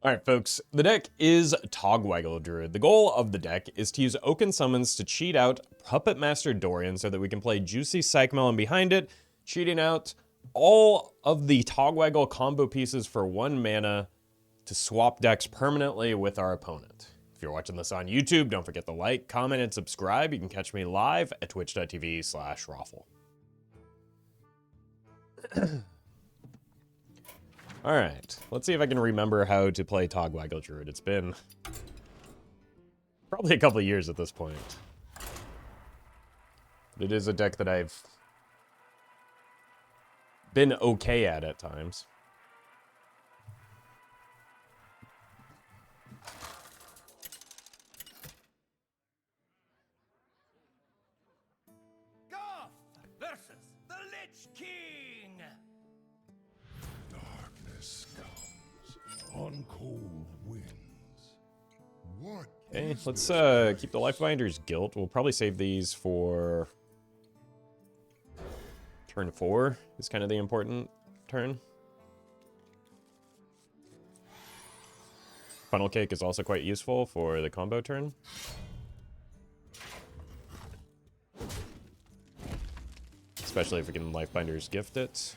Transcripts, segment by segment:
Alright folks, the deck is Togg Druid. The goal of the deck is to use Oaken Summons to cheat out Puppet Master Dorian so that we can play Juicy Psych Melon behind it, cheating out all of the Togg combo pieces for 1 mana to swap decks permanently with our opponent. If you're watching this on YouTube, don't forget to like, comment, and subscribe. You can catch me live at twitch.tv/Roffle. Alright, let's see if I can remember how to play Togg Druid. It's been probably a couple of years at this point. It is a deck that I've been okay at times. Versus the Lich King. Darkness comes on cold winds. What? Okay, let's keep the Lifebinder's Guilt. We'll probably save these for turn 4 is kind of the important turn. Funnel Cake is also quite useful for the combo turn. Especially if we can Lifebinder's Gift it.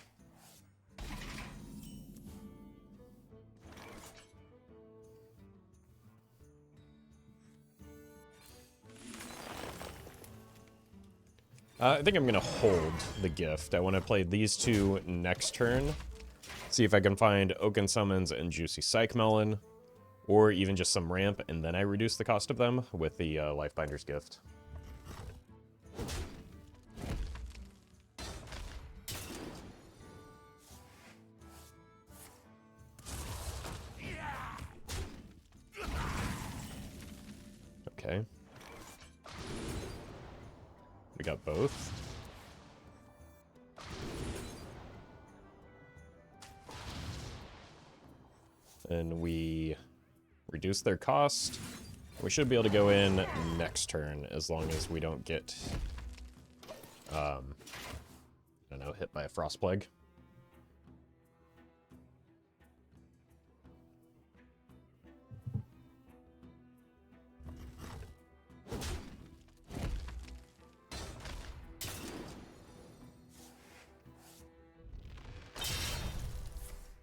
I think I'm going to hold the gift. I want to play these two next turn. See if I can find Oaken Summons and Juicy Psych Melon. Or even just some ramp, and then I reduce the cost of them with the Lifebinder's Gift. Okay. We got both. And we reduce their cost. We should be able to go in next turn as long as we don't get, I don't know, hit by a Frost Plague.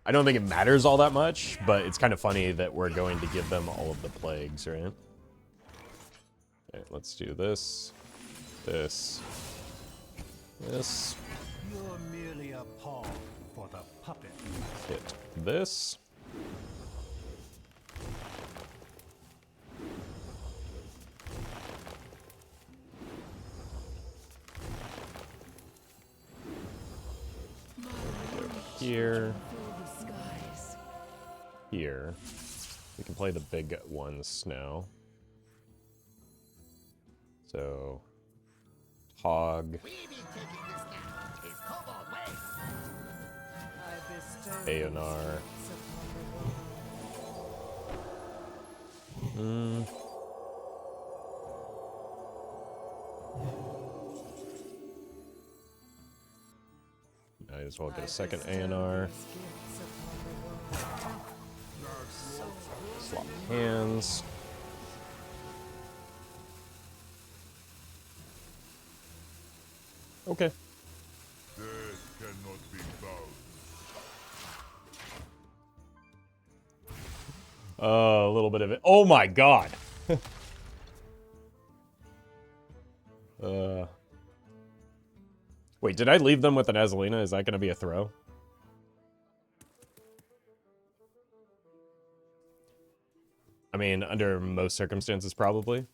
I don't think it matters all that much, but it's kind of funny that we're going to give them all of the plagues, right? Okay, let's do this, this, this. You're merely a pawn for the puppet. Hit this. Go here. Here. We can play the big ones now. So, Togg, Aonar. Might as well get a second Aonar. Swap hands. Okay. Death cannot be bound. A little bit of it. Oh my god. Wait, did I leave them with an Azalina? Is that going to be a throw? I mean, under most circumstances, probably.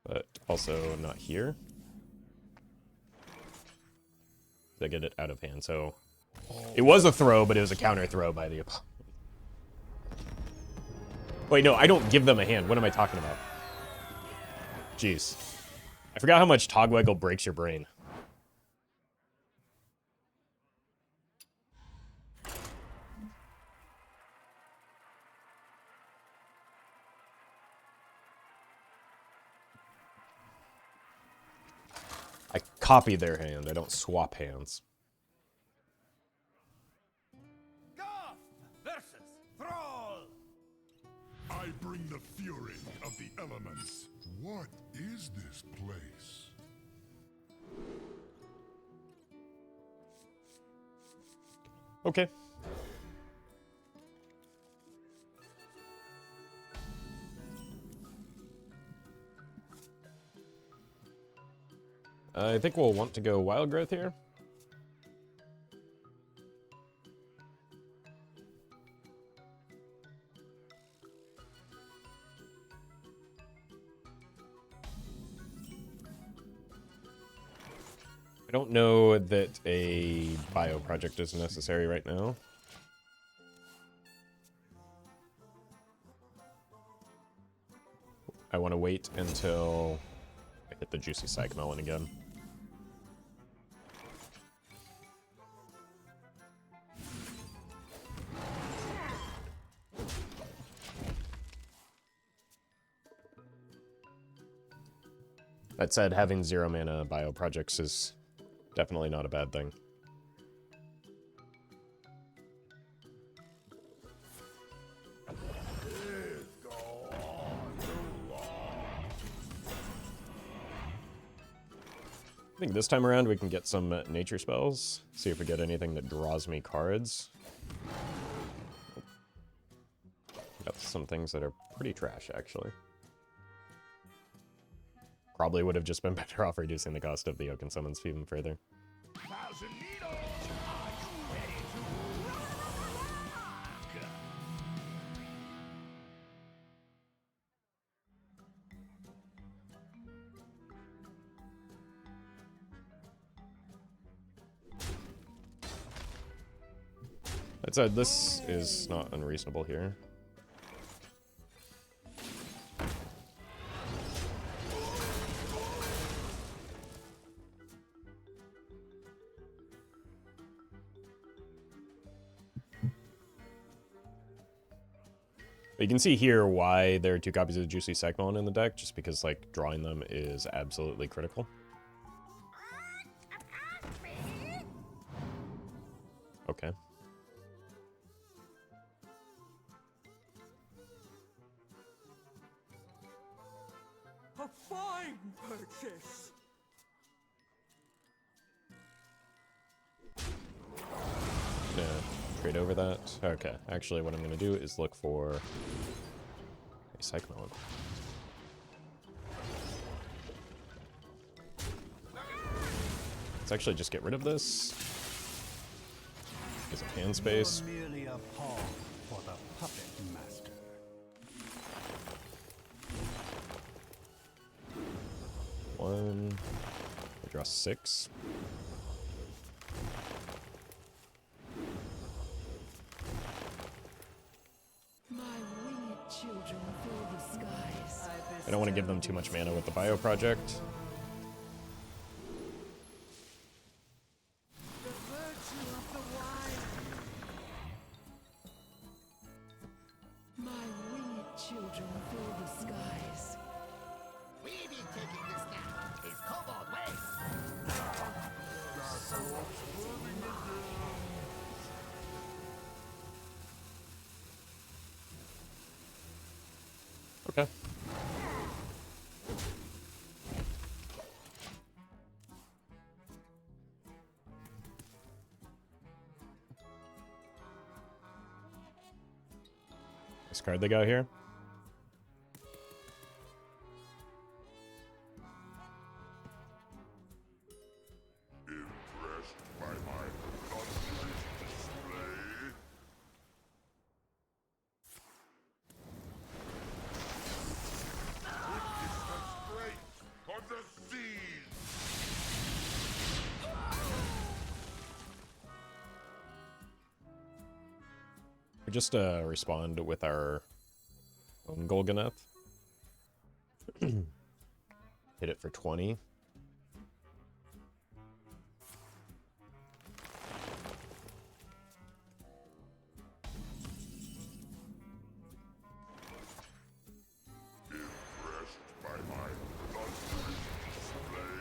But also not here. I get it out of hand, so... It was a throw, but it was a counter throw by the opponent. Wait, no, I don't give them a hand. What am I talking about? Jeez. I forgot how much Togg breaks your brain. copy their hand. I don't swap hands. Goth versus Thrall. I bring the fury of the elements. What is this place? Okay. I think we'll want to go wild growth here. I don't know that a bio project is necessary right now. I want to wait until I hit the juicy psych melon again. That said, having 0 mana bio projects is definitely not a bad thing. I think this time around we can get some nature spells. See if we get anything that draws me cards. Got some things that are pretty trash, actually. Probably would have just been better off reducing the cost of the Oaken Summons even further. Thousand Needles. Are you ready to rock? That said, this is not unreasonable here. But you can see here why there are 2 copies of the Juicy Cyclone in the deck, just because, like, drawing them is absolutely critical. Okay. A fine purchase. Yeah, trade over that. Okay, actually what I'm going to do is look for a Cyclone. Let's actually just get rid of this. Because of hand space. You're merely a pawn for the puppet master. One. I draw 6. My winged children fill the skies. I don't want to give them too much mana with the bio project. The virtue of the wild. My winged children fill the skies. We be taking this now. It's Cobalt Way. Okay. This card they got here. Impressed by my thunderous display? Witness the strength of the seas! We just respond with our own Golganeth. Hit it for 20. Impressed by my thunderous display?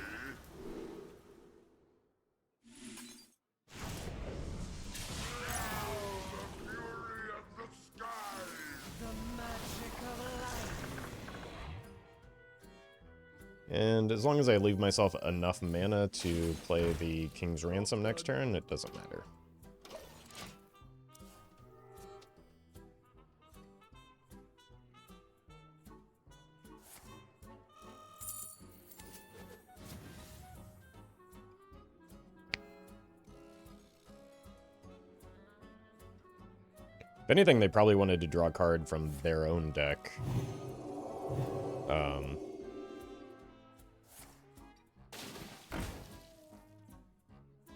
And as long as I leave myself enough mana to play the King's Ransom next turn, it doesn't matter. If anything, they probably wanted to draw a card from their own deck.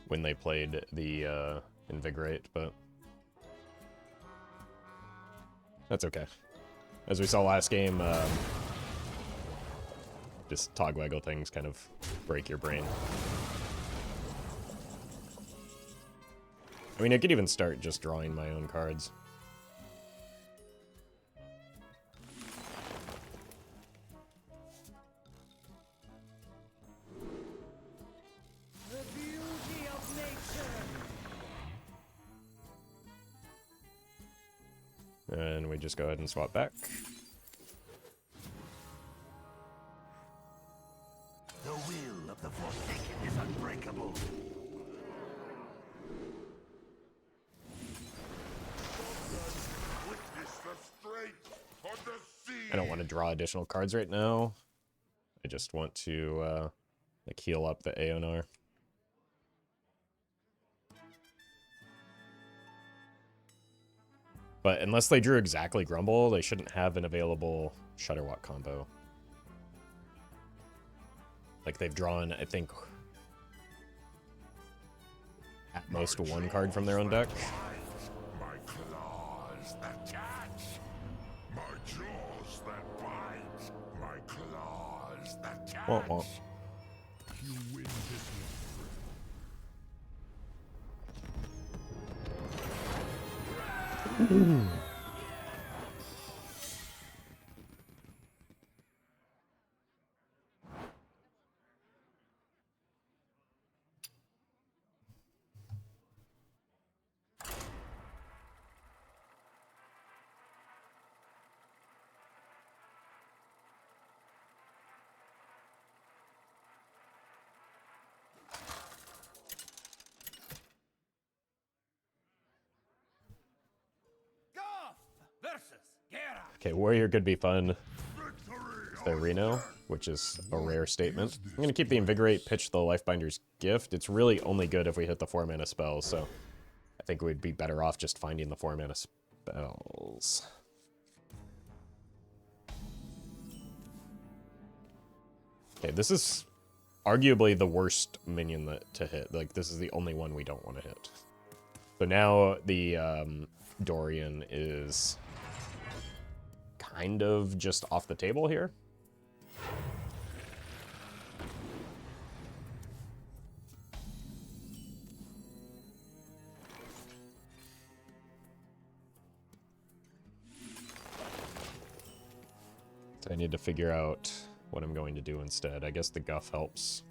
When they played the Invigorate, but that's okay. As we saw last game, just Togwaggle things kind of break your brain. I mean, I could even start just drawing my own cards. The beauty of nature. And we just go ahead and swap back. The will of the Forsaken is unbreakable. Witness the strength of the sea. I don't want to draw additional cards right now. I just want to like heal up the Aonar. But unless they drew exactly Grumble, they shouldn't have an available Shudderwalk combo. Like they've drawn, I think, at most one card from their own deck. My claws that catch. My jaws that bite. My claws that catch. Womp womp. You win this Okay, Warrior could be fun. victory. The Reno, which is a rare statement. I'm going to keep the Invigorate, pitch the Lifebinder's Gift. It's really only good if we hit the 4-mana spells, so I think we'd be better off just finding the 4-mana spells. Okay, this is arguably the worst minion to hit. Like, this is the only one we don't want to hit. So now the Dorian is kind of just off the table here. So I need to figure out what I'm going to do instead. I guess the Guff helps.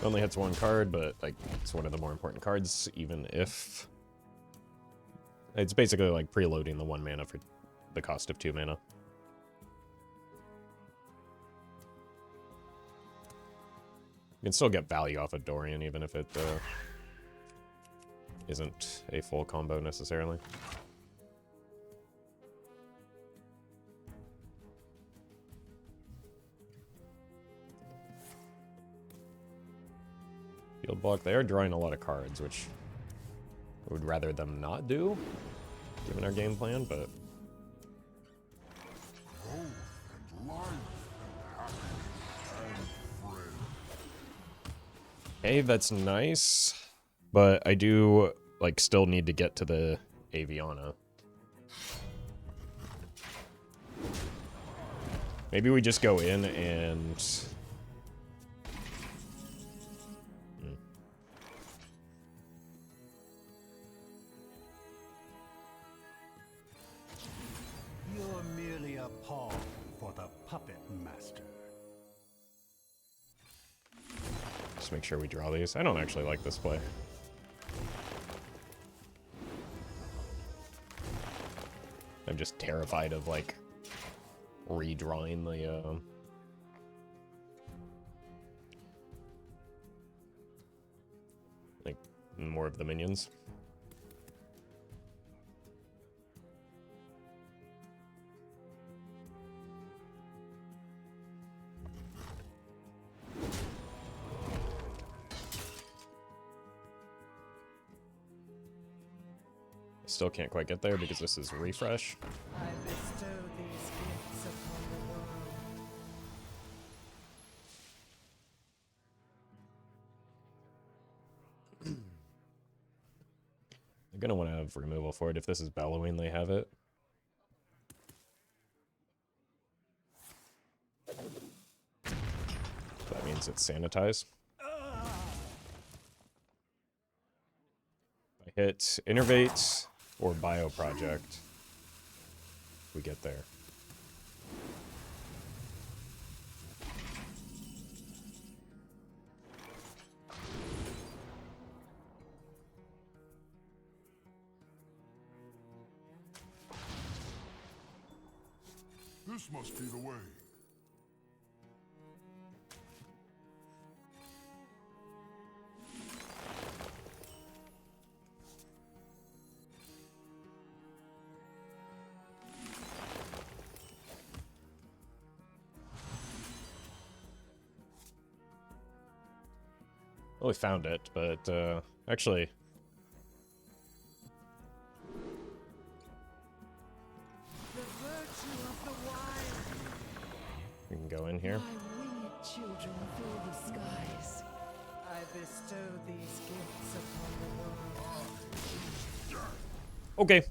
Only hits one card, but like it's one of the more important cards, even if it's basically like preloading the 1 mana for the cost of 2 mana. You can still get value off of Dorian, even if it isn't a full combo necessarily. Field block, they are drawing a lot of cards, which I would rather them not do, given our game plan, but... Growth and life and happiness and friends. Hey, that's nice, but I do, like, still need to get to the Aviana. Maybe we just go in and... You're merely a pawn for the puppet Just make sure we draw these. I don't actually like this play. I'm just terrified of, like, redrawing the, like, more of the minions. Still can't quite get there because this is refresh. I bestow these gifts upon the world. They're gonna want to have removal for it. If this is bellowing, they have it. That means it's sanitized. If I hit Innervate or Bioproject, we get there. This must be the way. Well, we found it, but actually, The virtue of the wild. we can go in here. My winged children fill the skies. I bestow these gifts upon the world. Okay.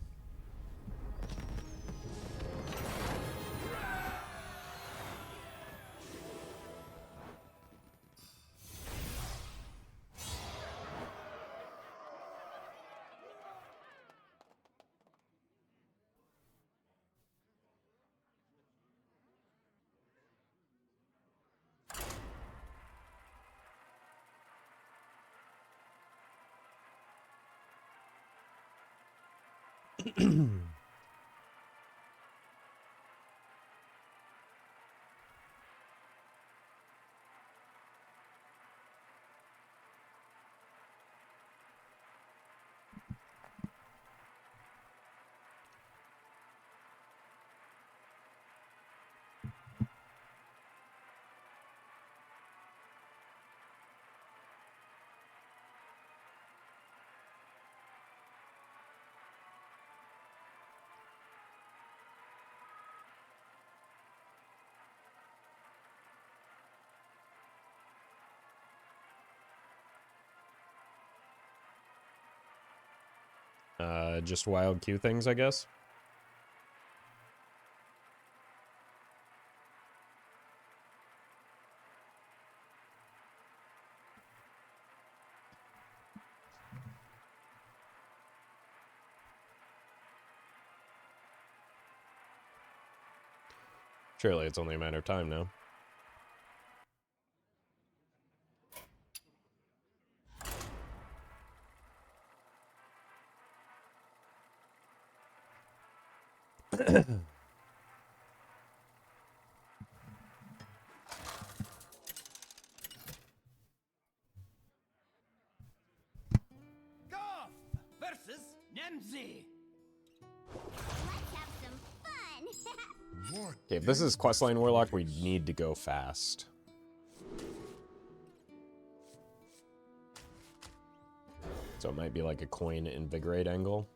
Just wild Q things, I guess. Surely it's only a matter of time now. Golf versus Nemzi. Let's have some fun. What? Okay, if this is Questline Warlock, we need to go fast. So it might be like a coin invigorate angle.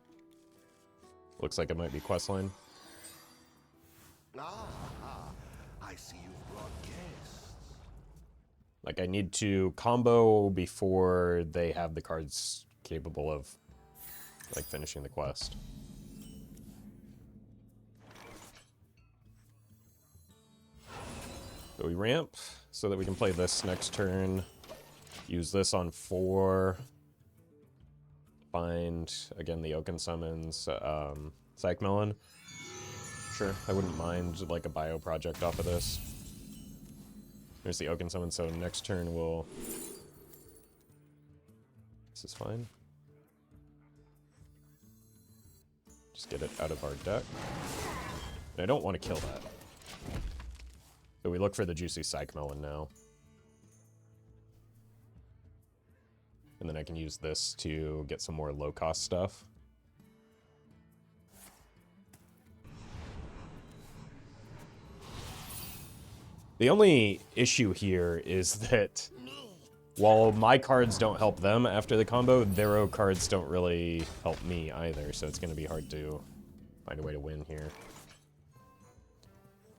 Looks like it might be Questline. I see you've brought guests. Like I need to combo before they have the cards capable of like finishing the quest. So we ramp so that we can play this next turn. Use this on 4. Find, again, the Oaken Summons, Psych Melon. Sure, I wouldn't mind, like, a bio project off of this. There's the Oaken Summon, so next turn we'll This is fine. Just get it out of our deck. And I don't want to kill that. So we look for the Juicy Psych Melon now. And then I can use this to get some more low-cost stuff. The only issue here is that while my cards don't help them after the combo, their cards don't really help me either, so it's going to be hard to find a way to win here.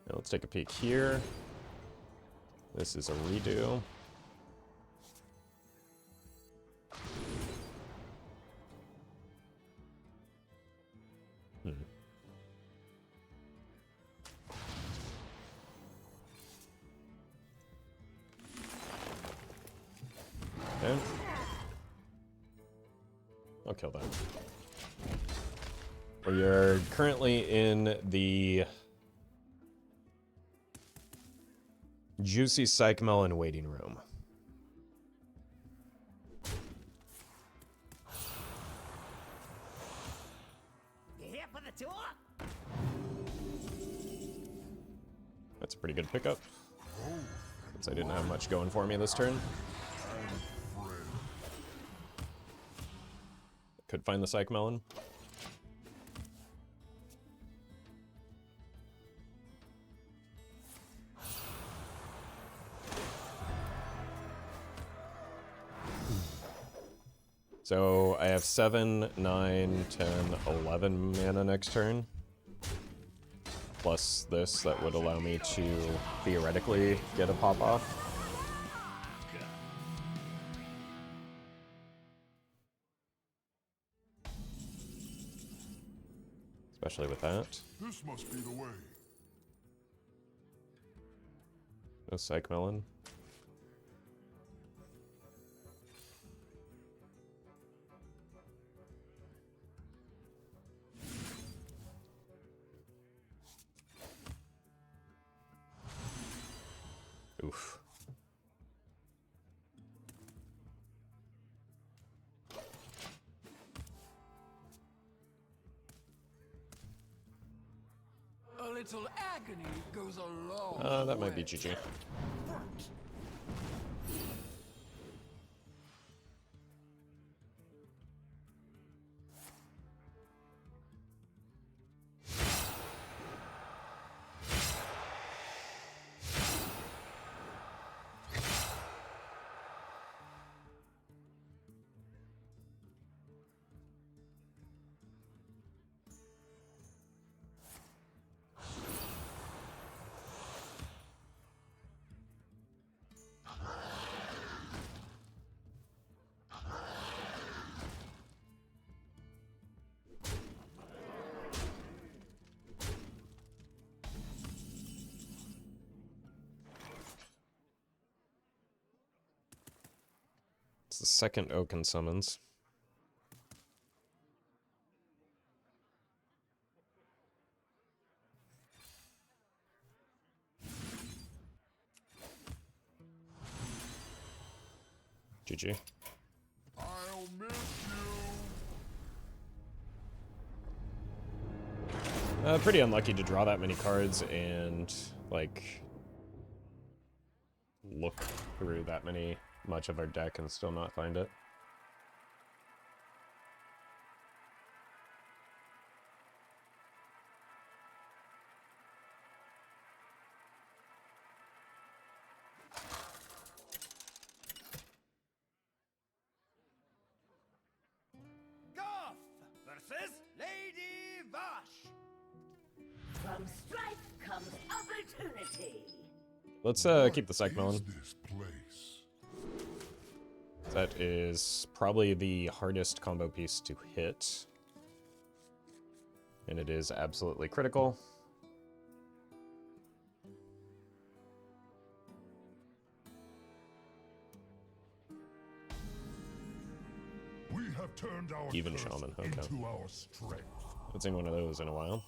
Now let's take a peek here. This is a redo. Okay. I'll kill that. We are currently in the Juicy Psych Melon waiting room. You here for the tour? That's a pretty good pickup, since I didn't have much going for me this turn. Could find the Psych Melon. So I have 7, 9, 10, 11 mana next turn. Plus this, that would allow me to theoretically get a pop-off. Especially with that. This must be the way. No Psych Melon. Oof. A little agony goes a long That might be way. GG. It's the second Oaken summons. GG. I'll miss you. Pretty unlucky to draw that many cards and, like, look through that much of our deck and still not find it. Goth versus Lady Vash. From strife comes opportunity. Let's keep the Psych Melon. Is this place? That is probably the hardest combo piece to hit. And it is absolutely critical. We have turned our Even curse Shaman, okay. into our strength. Haven't seen one of those in a while.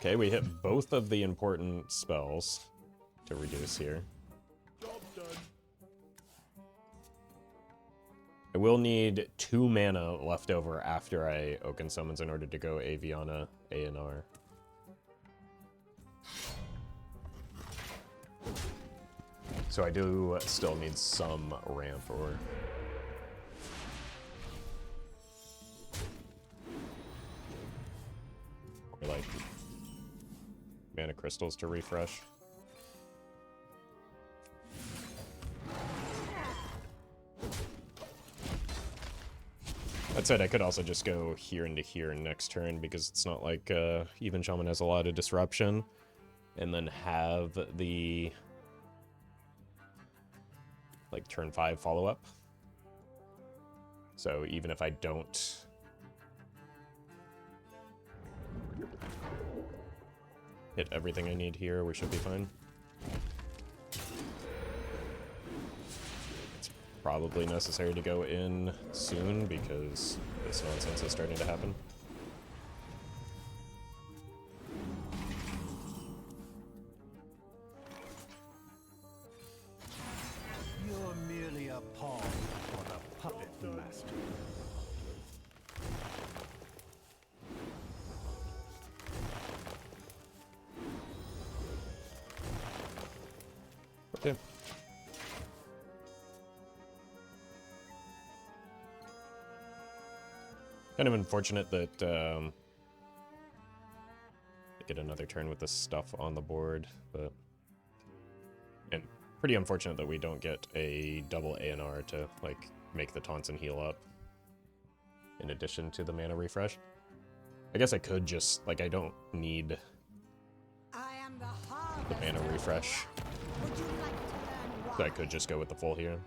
Okay, we hit both of the important spells to reduce here. I will need 2 mana left over after I Oaken Summons in order to go Aviana ANR. So I do still need some ramp or like mana crystals to refresh. That said, I could also just go here into here next turn because it's not like Even Shaman has a lot of disruption. And then have the like turn 5 follow-up. So even if I don't hit everything I need here, we should be fine. It's probably necessary to go in soon because this nonsense is starting to happen. You're merely a pawn for the puppet master. Okay. Kind of unfortunate that I get another turn with this stuff on the board, but and pretty unfortunate that we don't get a double ANR to like make the taunts and heal up in addition to the mana refresh. I guess I could just like I don't need I am the the mana refresh, Would you like to learn why? so I could just go with the full here.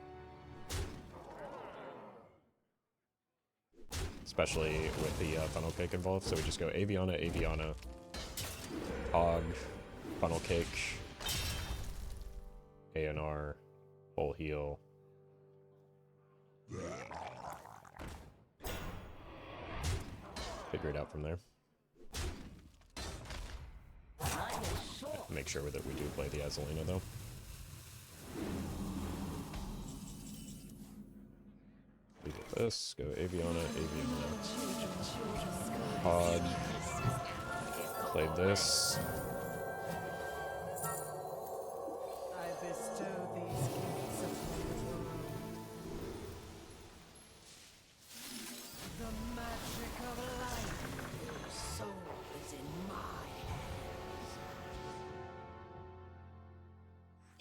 Especially with the funnel cake involved, so we just go Aviana, Aviana, Togg, funnel cake, ANR, full heal. Figure it out from there. Make sure that we do play the Azalina though. Leave with this, go Aviana, Aviana, Pod, play this. I bestow these gifts upon the world. The magic of life. Your soul is in my hands.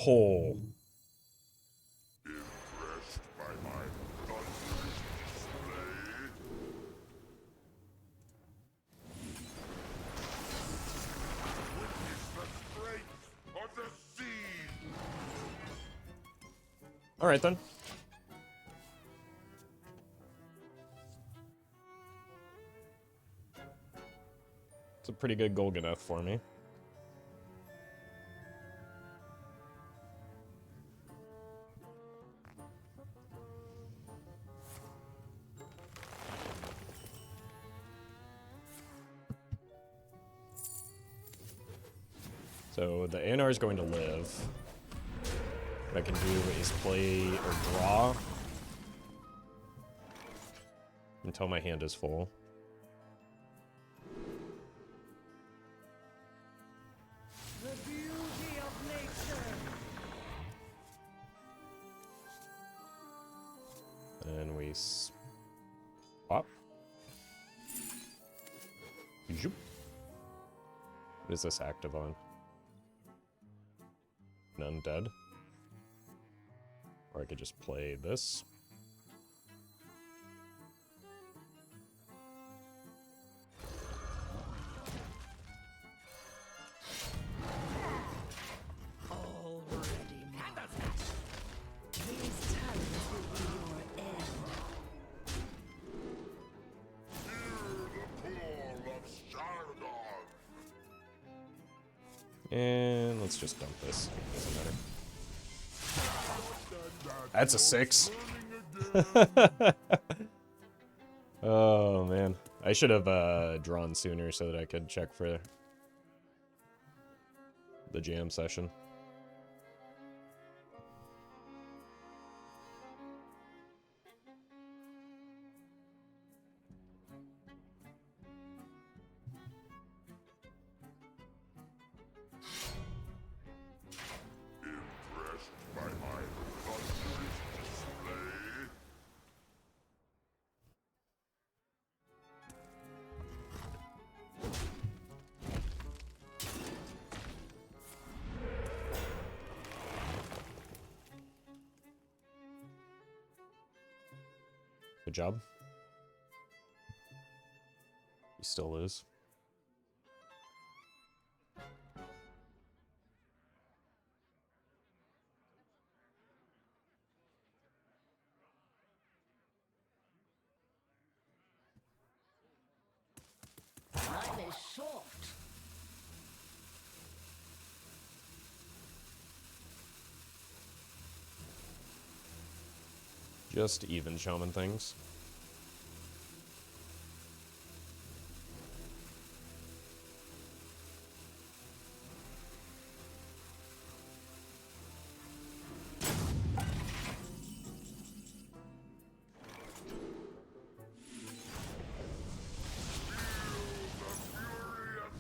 Hole. Impressed by my thundering display? Witness the strength of the seed! Alright then. It's a pretty good Golganoth for me. So the ANR is going to live. What I can do is play or draw until my hand is full. The beauty of nature. And we swap. Zoop. What is this active on? An undead. Or I could just play this. Already mine. These talents will be your end. Hear the call of Sargon! And let's just dump this. Doesn't matter. That's a 6. Oh man. I should have drawn sooner so that I could check for the jam session. Impressed by my thunderous display? Good job. He still is. Time is short. Just even shaman things.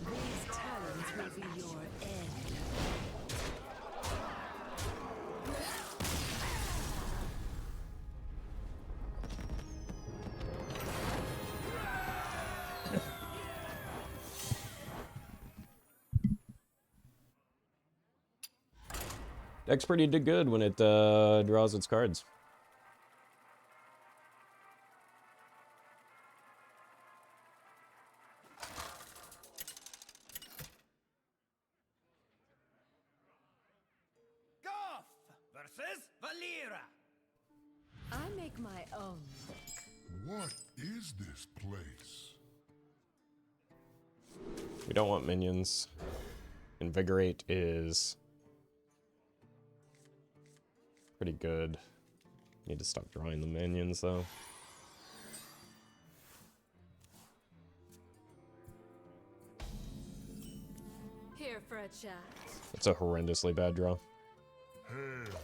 These talons will be your end. Deck's pretty good when it draws its cards. Goff versus Valera. I make my own. What is this place? We don't want minions. Invigorate is pretty good. Need to stop drawing the minions though. Here for a chat. It's a horrendously bad draw. Hail.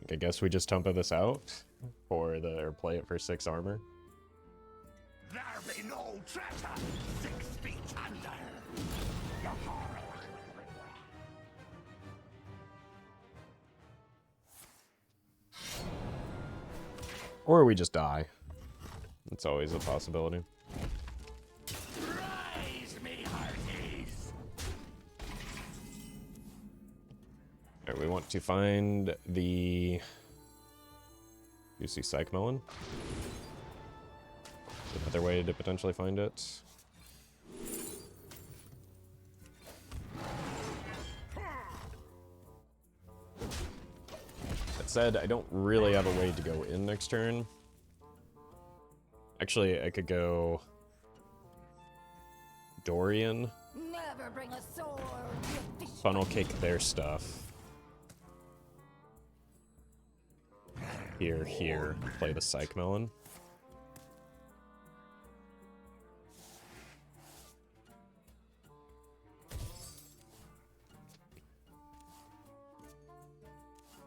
I guess we just tumpa this out for or play it for 6 armor. There be no treasure 6 feet under. Or we just die. It's always a possibility. Rise, me hearties. Alright, we want to find the Juicy Psych Melon. Another way to potentially find it. That said, I don't really have a way to go in next turn. Actually, I could go Dorian, Never bring a sword. You fish. funnel cake their stuff. Here, play the Psych Melon.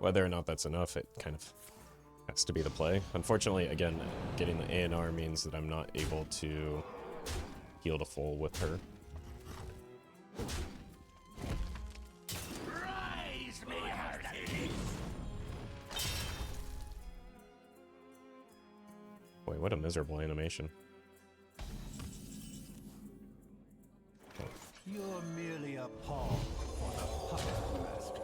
Whether or not that's enough, it kind of has to be the play. Unfortunately, again, getting the ANR means that I'm not able to heal to full with her. Rise, me hearties. Boy, what a miserable animation. You're merely a pawn for the puppet master.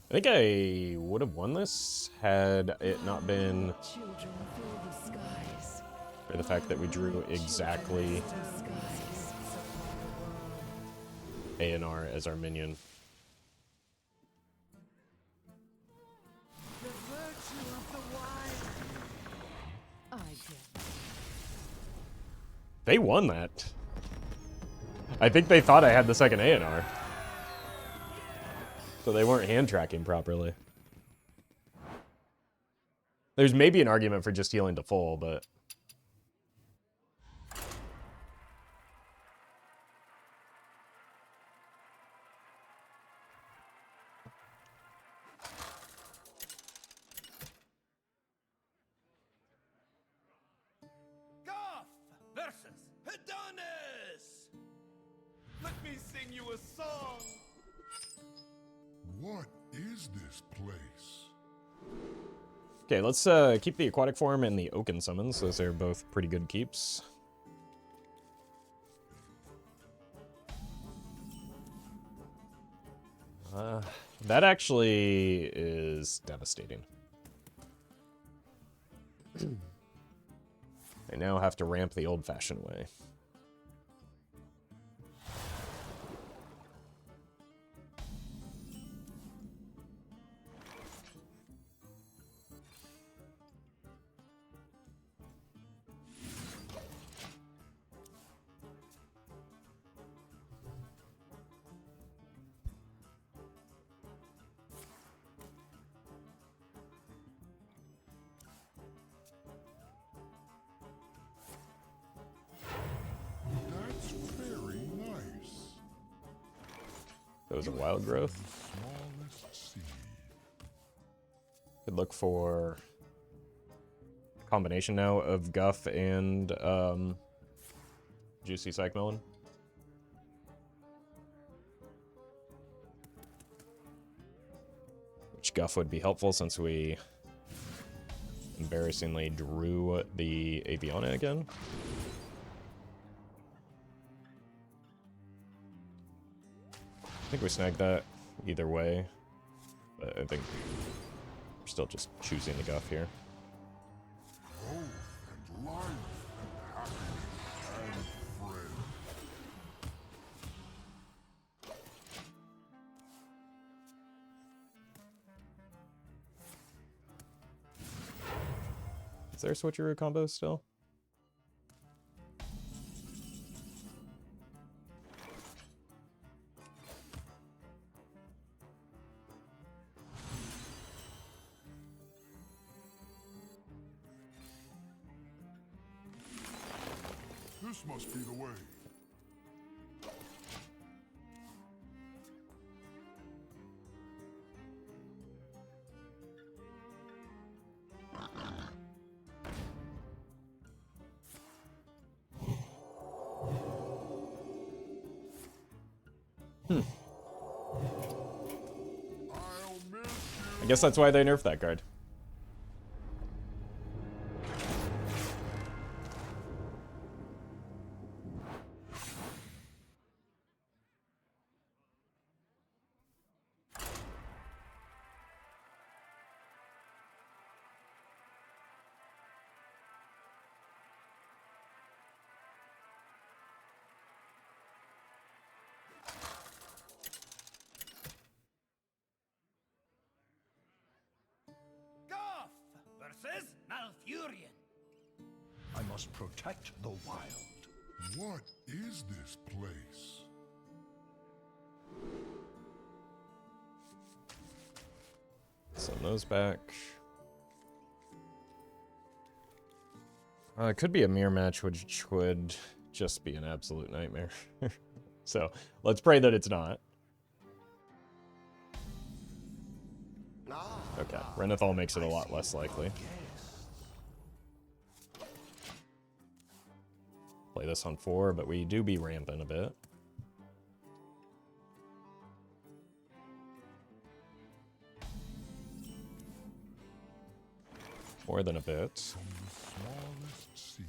I think I would have won this had it not been Children fill the skies. for the fact that we drew exactly The skies. A&R as our minion. The virtue of the wild. I get. They won that. I think they thought I had the second A&R. So they weren't hand tracking properly. There's maybe an argument for just healing to full, but... Goff versus Adonis! Let me sing you a song! What is this place? Okay, let's keep the aquatic form and the Oaken summons. Those are both pretty good keeps. That actually is devastating. I now have to ramp the old-fashioned way. That's very nice. That was a wild growth. Smallest seed. Could look for a combination now of Guff and Juicy Psych Melon. Which Guff would be helpful since we embarrassingly drew the Aviana again. I think we snagged that either way, but I think we're still just choosing the Guff here. Growth and life and happiness and friends. Is there a switcheroo combo still? This must be the way. I'll miss you. I guess that's why they nerfed that card. Goff versus Malfurion! I must protect the wild. What is this place? Send those back. It could be a mirror match, which would just be an absolute nightmare. So let's pray that it's not. Okay, Renethal makes it a lot less likely. Play this on 4, but we do be ramping a bit. More than a bit. From the smallest seed.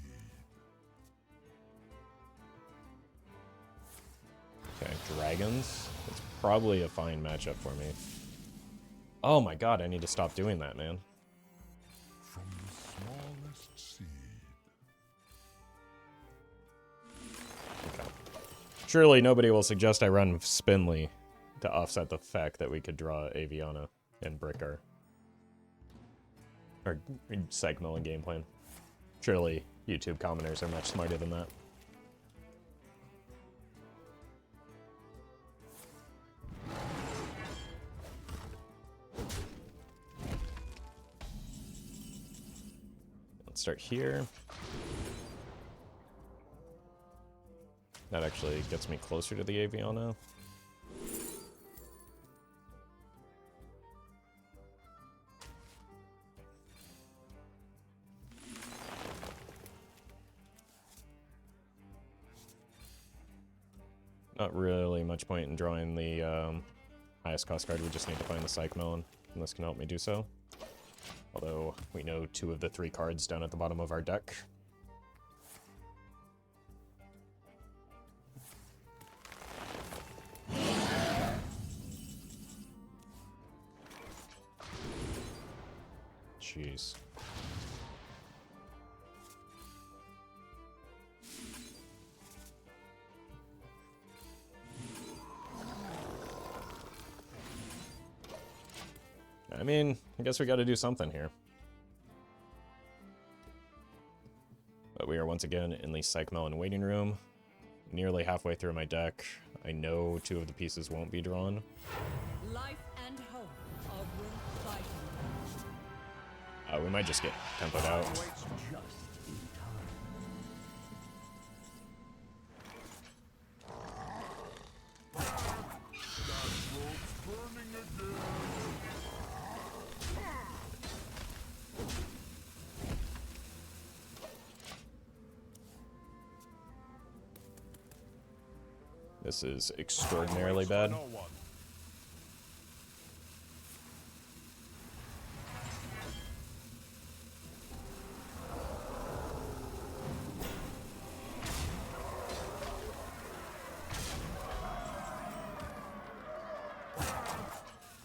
Okay, dragons. It's probably a fine matchup for me. Oh my god, I need to stop doing that, man. From the smallest seed. Surely nobody will suggest I run Spinley to offset the fact that we could draw Aviana and brick our Psych Melon game plan. Surely YouTube commenters are much smarter than that. Let's start here. That actually gets me closer to the Aviana. Not really much point in drawing the highest cost card. We just need to find the Psych Melon, and this can help me do so. Although we know 2 of the 3 cards down at the bottom of our deck. Jeez. I mean, I guess we got to do something here. But we are once again in the Psych Melon waiting room. Nearly halfway through my deck. I know 2 of the pieces won't be drawn. Life and hope of Will fighting. We might just get tempoed out. This is extraordinarily bad.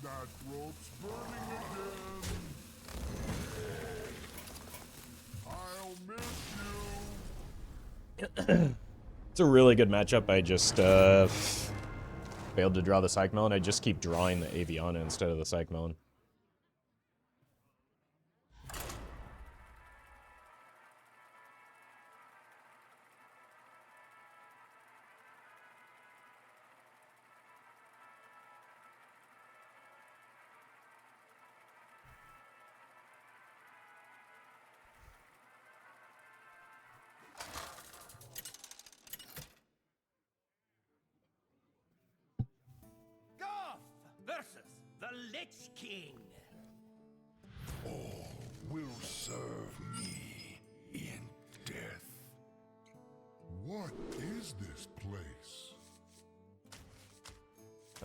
That rope's burning again. I'll miss you. It's a really good matchup. I just failed to draw the Psych Melon. I just keep drawing the Aviana instead of the Psych Melon. Versus the Lich King. All will serve me in death. What is this place?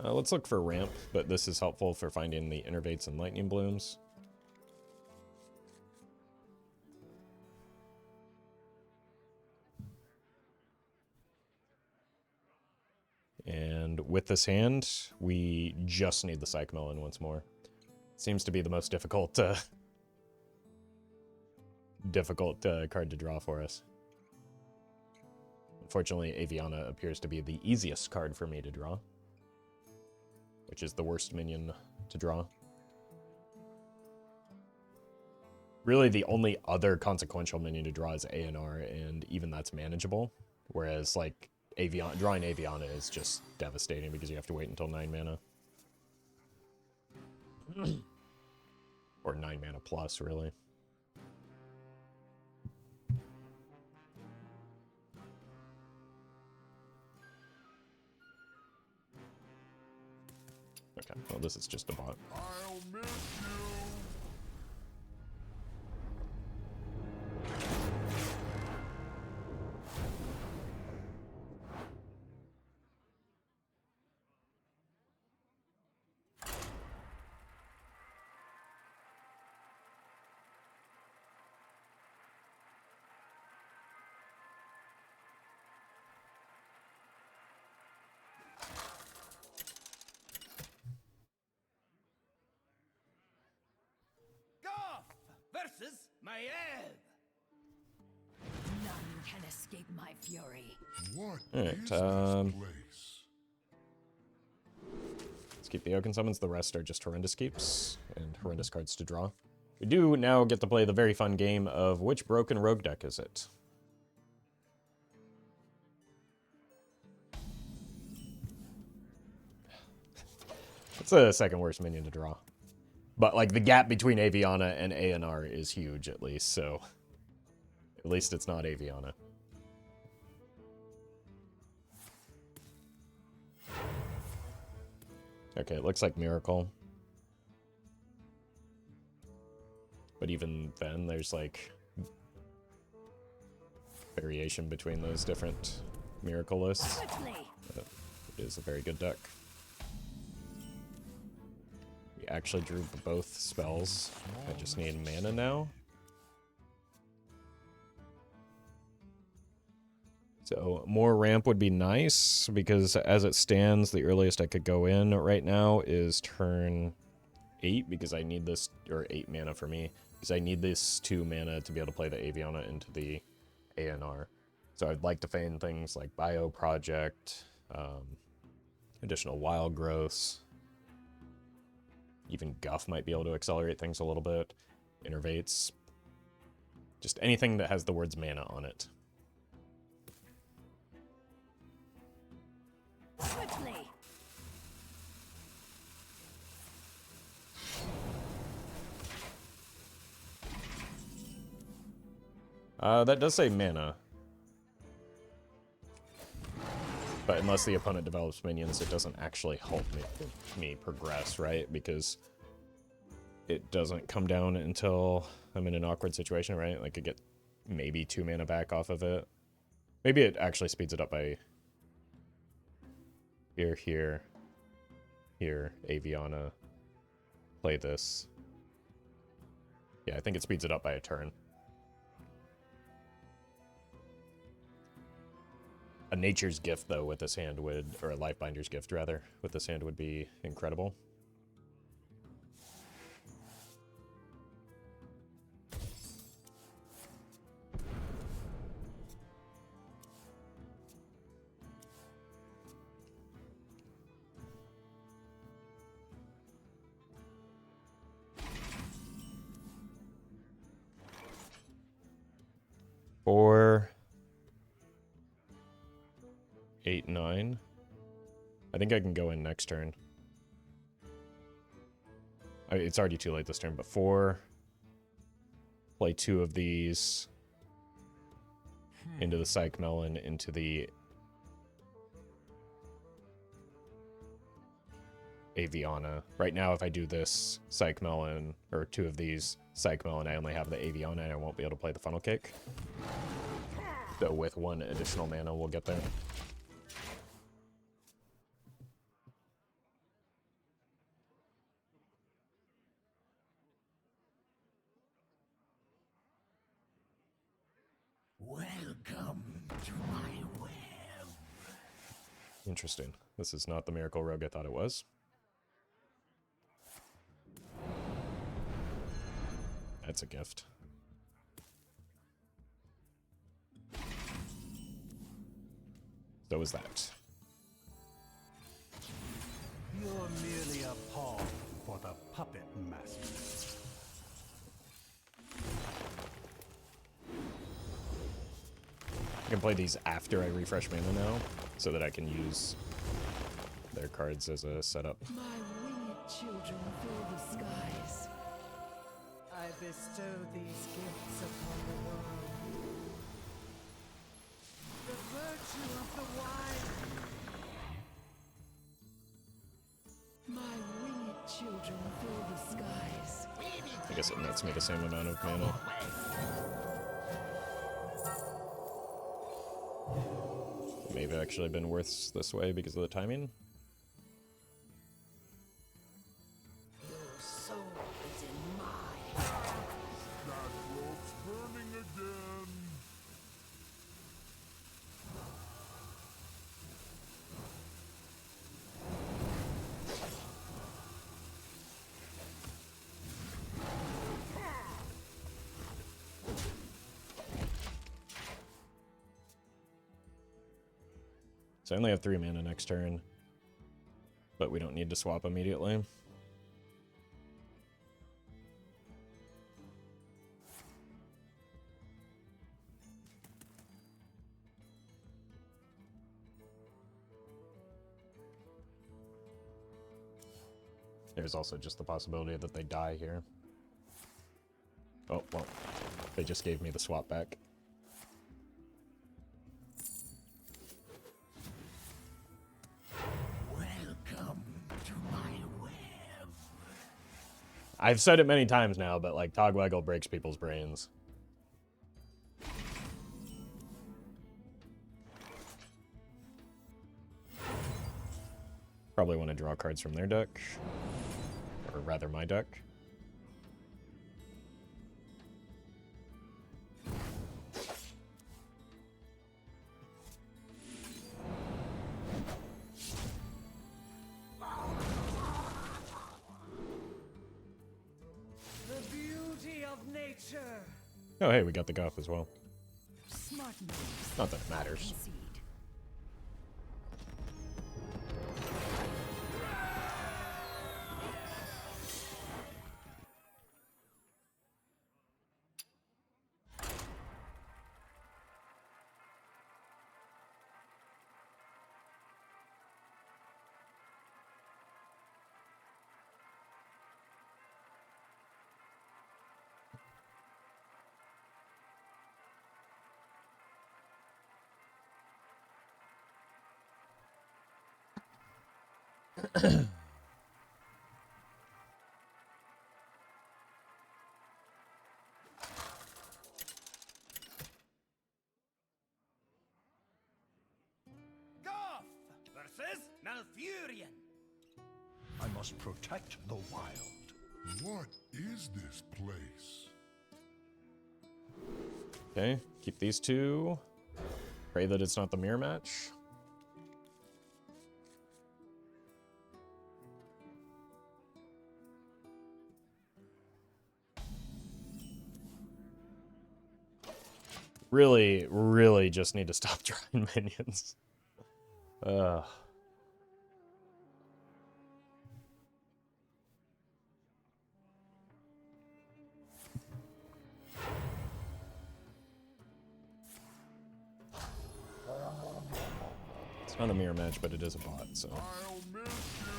Let's look for ramp, but this is helpful for finding the Innervates and Lightning Blooms. And with this hand, we just need the Psych Melon once more. Seems to be the most difficult card to draw for us. Unfortunately, Aviana appears to be the easiest card for me to draw, which is the worst minion to draw. Really, the only other consequential minion to draw is ANR, and even that's manageable. Whereas, like, drawing Aviana is just devastating because you have to wait until 9 mana. Or 9 mana plus, really. Okay, well, this is just a bot. I'll miss you. Versus Maiev. None can escape my fury. What Alright, is this place? let's keep the Oaken Summons. The rest are just horrendous keeps and horrendous cards to draw. We do now get to play the very fun game of which broken rogue deck is it? It's the second worst minion to draw. But, like, the gap between Aviana and ANR is huge, at least, so... At least it's not Aviana. Okay, it looks like Miracle. But even then, there's, like... variation between those different Miracle lists. But it is a very good deck. We actually drew both spells. I just need mana now. So more ramp would be nice, because as it stands, the earliest I could go in right now is turn 8, because I need this, or 8 mana for me, because I need this 2 mana to be able to play the Aviana into the ANR. So I'd like to feign things like Bio Project, additional wild growths. Even Guff might be able to accelerate things a little bit. Innervates. Just anything that has the words mana on it. Quickly. That does say mana. But unless the opponent develops minions, it doesn't actually help me progress, right? Because it doesn't come down until I'm in an awkward situation, right? Like I get maybe 2 mana back off of it. Maybe it actually speeds it up by here, Aviana, play this. Yeah, I think it speeds it up by a turn. A Nature's Gift, though, with this hand would, or a Lifebinder's Gift, rather, with this hand would be incredible. Four, 8, 9. I think I can go in next turn. It's already too late this turn, but 4. Play 2 of these into the Psych Melon, into the Aviana. Right now, if I do this Psych Melon, or 2 of these Psych Melon, I only have the Aviana and I won't be able to play the Funnel Cake. So with 1 additional mana, we'll get there. Welcome to my web. Interesting. This is not the Miracle Rogue I thought it was. That's a gift. So is that. You're merely a pawn for the puppet master. I can play these after I refresh mana now, so that I can use their cards as a setup. My winged children fill the skies. I bestow these gifts upon the world. The virtue of the wild. My winged children fill the skies. I guess it nets me the same amount of mana. It may have actually been worse this way because of the timing. Your soul is in my hands. That rope's burning again. So I only have 3 mana next turn. But we don't need to swap immediately. There's also just the possibility that they die here. Oh, well, they just gave me the swap back. Welcome to my web. I've said it many times now, but like Togg breaks people's brains. Probably want to draw cards from their deck. Or rather, my deck. The beauty of nature. Oh, hey, we got the Goth as well. Smart moves. Not that it matters. Concede. Goth versus Malfurion. I must protect the wild. What is this place? Okay, keep these two. Pray that it's not the mirror match. Really, really just need to stop drawing minions. It's not a mirror match, but it is a bot, so. I'll miss you.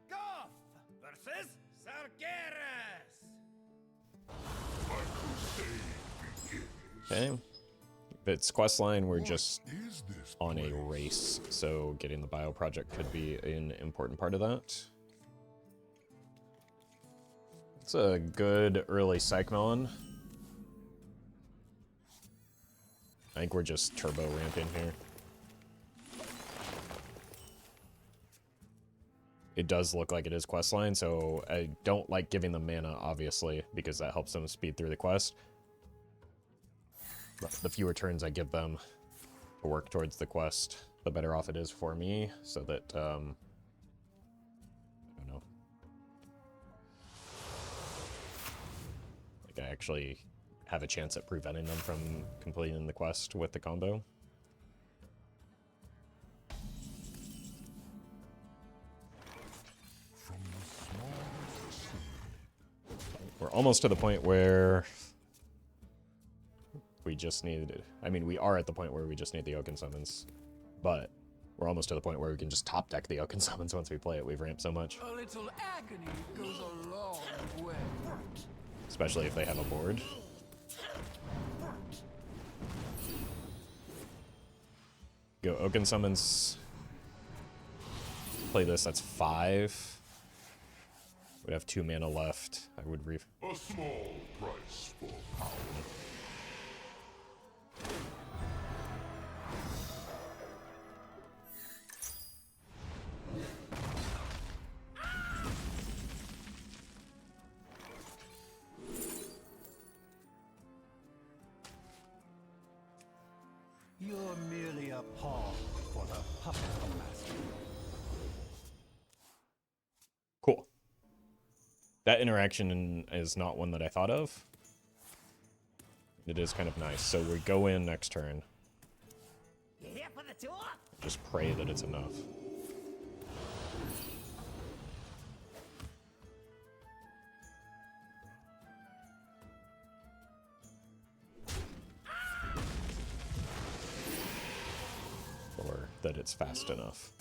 Goth versus Sargeras. My crusade begins. Okay. If it's quest line, we're What just is this on a place? race, so getting the bio project could be an important part of that. It's a good early Psych Melon. I think we're just turbo ramping here. It does look like it is questline, so I don't like giving them mana, obviously, because that helps them speed through the quest. But the fewer turns I give them to work towards the quest, the better off it is for me, so that, I don't know. Like, I actually have a chance at preventing them from completing the quest with the combo. From the smallest seed. We're almost to the point where we just need, I mean, we are at the point where we just need the Oaken Summons, but we're almost to the point where we can just top deck the Oaken Summons once we play it. We've ramped so much, A little agony goes a long way. especially if they have a board. Go Oaken Summons. Play this, that's 5. We'd have 2 mana left. I would A small price for power. That interaction is not one that I thought of. It is kind of nice. So we go in next turn. You here for the tour? Just pray that it's enough. Or that it's fast enough.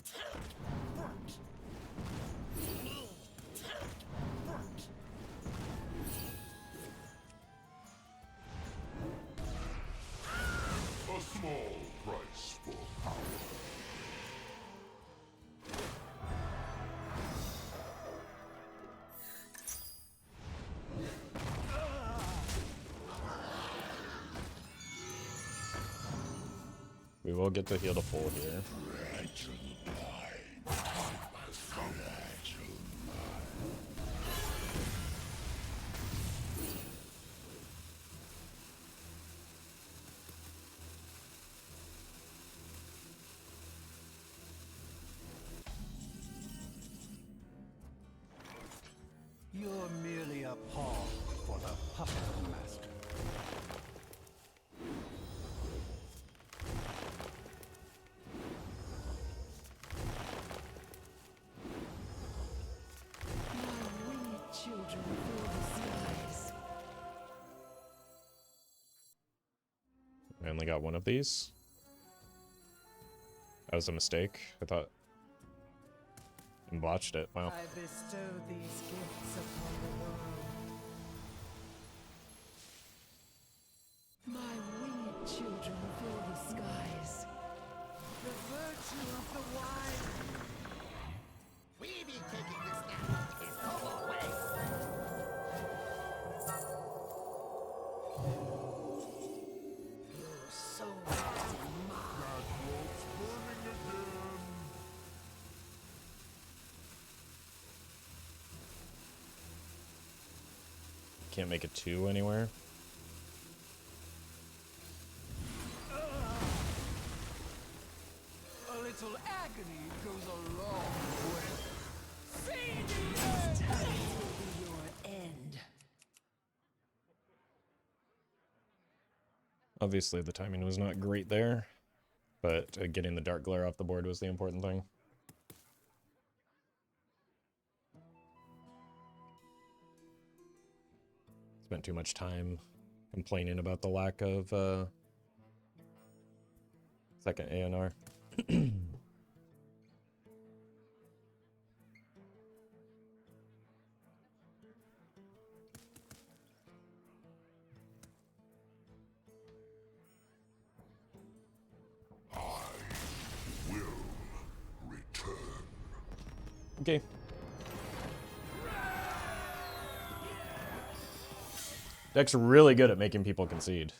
A small price for power. We will get to heal to full here. You're merely a pawn for the puppet master. My winged children fill the skies. I only got one of these. That was a mistake. I thought... and botched it. Wow. I bestow these gifts upon the world. My winged children fill the skies. The virtue of the wine. We be taking this now. It's no more waste. Your soul is in mine. Burning again. Can't make a 2 anywhere. A little agony goes a long way. See the This time will be your end. Obviously the timing was not great there, but getting the Dark Glare off the board was the important thing. Spent too much time complaining about the lack of second ANR. Will return. Okay. Deck's really good at making people concede.